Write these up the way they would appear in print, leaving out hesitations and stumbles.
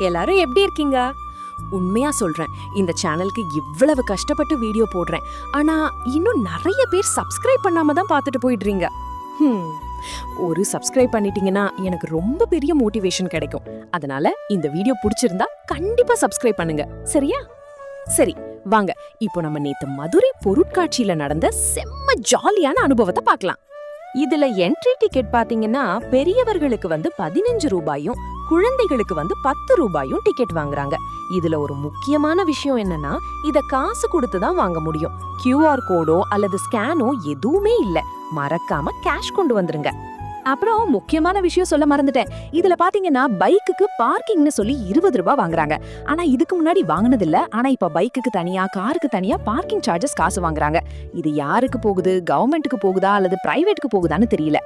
எல்லாரும் எப்படி இருக்கீங்க? உண்மையா சொல்றேன், இந்த சேனலுக்கு இவ்வளவு கஷ்டப்பட்டு வீடியோ போடுறேன். ஆனா இன்னும் நிறைய பேர் சப்ஸ்கிரைப் பண்ணாம தான் பார்த்துட்டு போயிடுறீங்க. ஒரு சப்ஸ்கிரைப் பண்ணிட்டீங்கன்னா எனக்கு ரொம்ப பெரிய மோட்டிவேஷன் கிடைக்கும். அதனால இந்த வீடியோ பிடிச்சிருந்தா கண்டிப்பா சப்ஸ்கிரைப் பண்ணுங்க, சரியா? சரி, வாங்க இப்போ நம்ம நேத்து மதுரை பொருட்காட்சியில நடந்த செம்ம ஜாலியான அனுபவத்தை பார்க்கலாம். இதுல என்ட்ரி டிக்கெட் பாத்தீங்கன்னா பெரியவர்களுக்கு 15 ரூபாயும் குழந்தைகளுக்கு 10 ரூபாயும் டிக்கெட் வாங்குறாங்க. இதுல ஒரு முக்கியமான விஷயம் என்னன்னா, இத காசு கொடுத்து தான் வாங்க முடியும். QR கோடோ அல்லது ஸ்கேனோ எதுவுமே இல்ல. மறக்காம கேஷ் கொண்டு வந்துருங்க. அப்புறம் முக்கியமான விஷயம் சொல்ல மறந்துட்டேன். இதுல பாத்தீங்கன்னா பைக்குக்கு பார்க்கிங்னு சொல்லி 20 ரூபாய் வாங்குறாங்க. ஆனா இதுக்கு முன்னாடி வாங்குனது இல்ல. ஆனா இப்ப பைக்குக்கு தனியா காருக்கு தனியா பார்க்கிங் சார்ஜஸ் காசு வாங்குறாங்க. இது யாருக்கு போகுது? கவர்மெண்ட்டுக்கு போகுதா அல்லது பிரைவேட்டுக்கு போகுதான்னு தெரியல.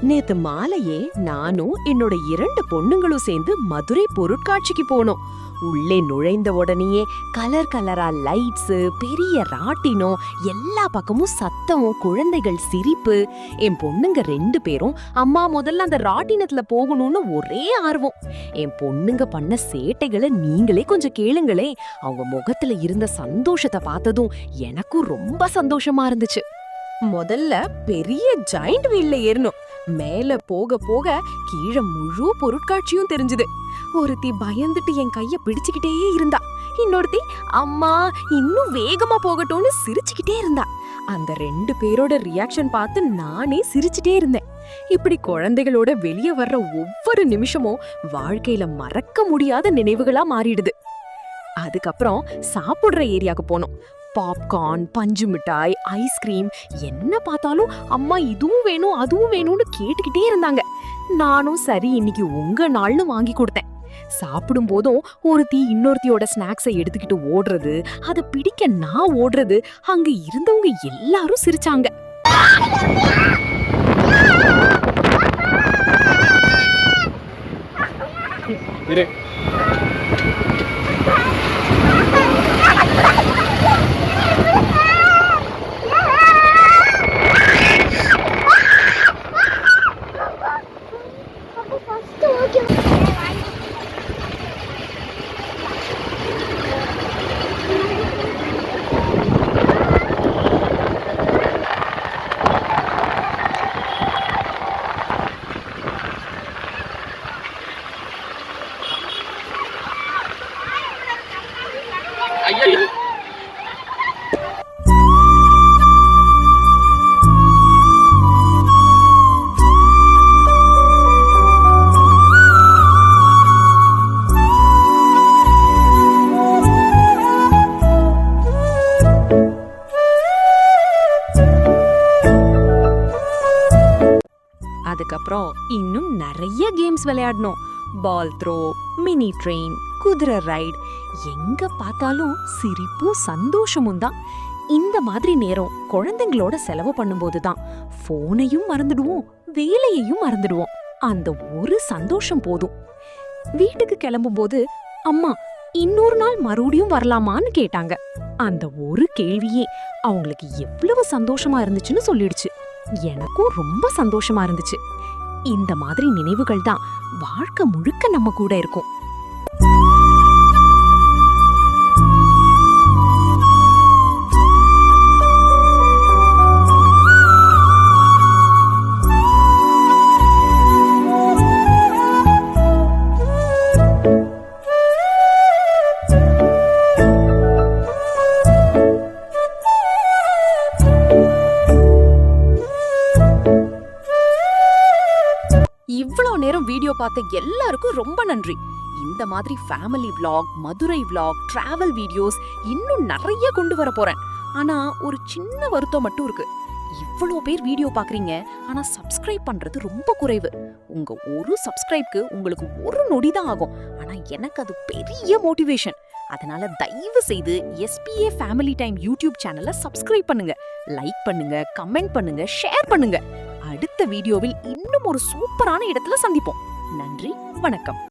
நேத்து மாலையே நானும் என்னோட 2 பொண்ணுங்களும் சேர்ந்து மதுரை பொருட்காட்சிக்கு போனோம். உள்ளே நுழைந்த உடனேயே கலர் கலரா லைட்ஸ், பெரிய ராட்டினம், எல்லா பக்கமும் சத்தம், குழந்தைகள் சிரிப்பு. என் பொண்ணுங்க 2 பேரும் அம்மா முதல்ல அந்த ராட்டினத்துல போகணும்னு ஒரே ஆர்வம். என் பொண்ணுங்க பண்ண சேட்டைகளை நீங்களே கொஞ்சம் கேளுங்களே. அவங்க முகத்துல இருந்த சந்தோஷத்தை பார்த்ததும் எனக்கும் ரொம்ப சந்தோஷமா இருந்துச்சு. முதல்ல பெரிய ஜாயிண்ட் வீல்ல ஏறணும். மேல போக போக கீழே முழு பொருட்காட்சியும் தெரிஞ்சுது. ஒருத்தி பயந்துட்டு என் கைய பிடிச்சுக்கிட்டே இருந்தா. இன்னொருத்தி அம்மா இன்னும் வேகமா போகட்டும்னு சிரிச்சுக்கிட்டே இருந்தா. அந்த 2 பேரோட ரியாக்ஷன் பார்த்து நானே சிரிச்சுட்டே இருந்தேன். இப்படி குழந்தைகளோட வெளியே வர்ற ஒவ்வொரு நிமிஷமும் வாழ்க்கையில மறக்க முடியாத நினைவுகளா மாறிடுது. அதுக்கப்புறம் சாப்பிடுற ஏரியாவுக்கு போனோம். பாப்கார்ன், பஞ்சு மிட்டாய், ஐஸ்கிரீம், என்ன பார்த்தாலும் அம்மா இதுவும் வேணும் அதுவும் வேணும்னு கேட்டுக்கிட்டே இருந்தாங்க. நானும் சரி இன்னைக்கு உங்க நாள்னு வாங்கி கொடுத்தேன். சாப்பிடும் போதும் ஒருத்தி இன்னொருத்தியோட ஸ்நாக்ஸை எடுத்துக்கிட்டு ஓடுறது, அதை பிடிக்க நான் ஓடுறது, அங்க இருந்தவங்க எல்லாரும் சிரிச்சாங்க. அதுக்கப்புறம் இன்னும் நிறைய கேம்ஸ் விளையாடணும். பால் த்ரோ, மினி ட்ரெயின், குதிரை ரைட், எங்க பார்த்தாலும் சிரிப்பும் சந்தோஷமும் தான். இந்த மாதிரி நேரம் குழந்தைங்களோட செலவு பண்ணும்போது தான் போனையும் மறந்துடுவோம், வேலையையும் மறந்துடுவோம். அந்த ஒரு சந்தோஷம் போதும். வீட்டுக்கு கிளம்பும் போது அம்மா இன்னொரு நாள் மறுபடியும் வரலாமான்னு கேட்டாங்க. அந்த ஒரு கேள்வியே அவங்களுக்கு எவ்வளவு சந்தோஷமா இருந்துச்சுன்னு சொல்லிடுச்சு. எனக்கும் ரொம்ப சந்தோஷமா இருந்துச்சு. இந்த மாதிரி நினைவுகள் தான் வாழ்க்கை முழுக்க நம்ம கூட இருக்கும். இவ்வளவு நேரம் வீடியோ பார்த்த எல்லாருக்கும் ரொம்ப நன்றி. இந்த மாதிரி family vlog, Madurai vlog, travel videos இன்னும் நிறைய கொண்டு வர போறேன். ஆனா ஒரு சின்ன வருத்தம் மட்டும் இருக்கு. இவ்வளவு பேர் வீடியோ பாக்குறீங்க, ஆனா சப்ஸ்கிரைப் பண்றது ரொம்ப குறைவு. உங்க ஒரு சப்ஸ்கிரைப்க்கு உங்களுக்கு ஒரு நொடி தான் ஆகும். ஆனா எனக்கு அது பெரிய மோட்டிவேஷன். அதனால தயவு செய்து SPA ஃபேமிலி டைம் யூடியூப் சேனலை சப்ஸ்கிரைப் பண்ணுங்க, லைக் பண்ணுங்க, கமெண்ட் பண்ணுங்க, ஷேர் பண்ணுங்க. அடுத்த வீடியோவில் இன்னும் ஒரு சூப்பரான இடத்துல சந்திப்போம். நன்றி, வணக்கம்.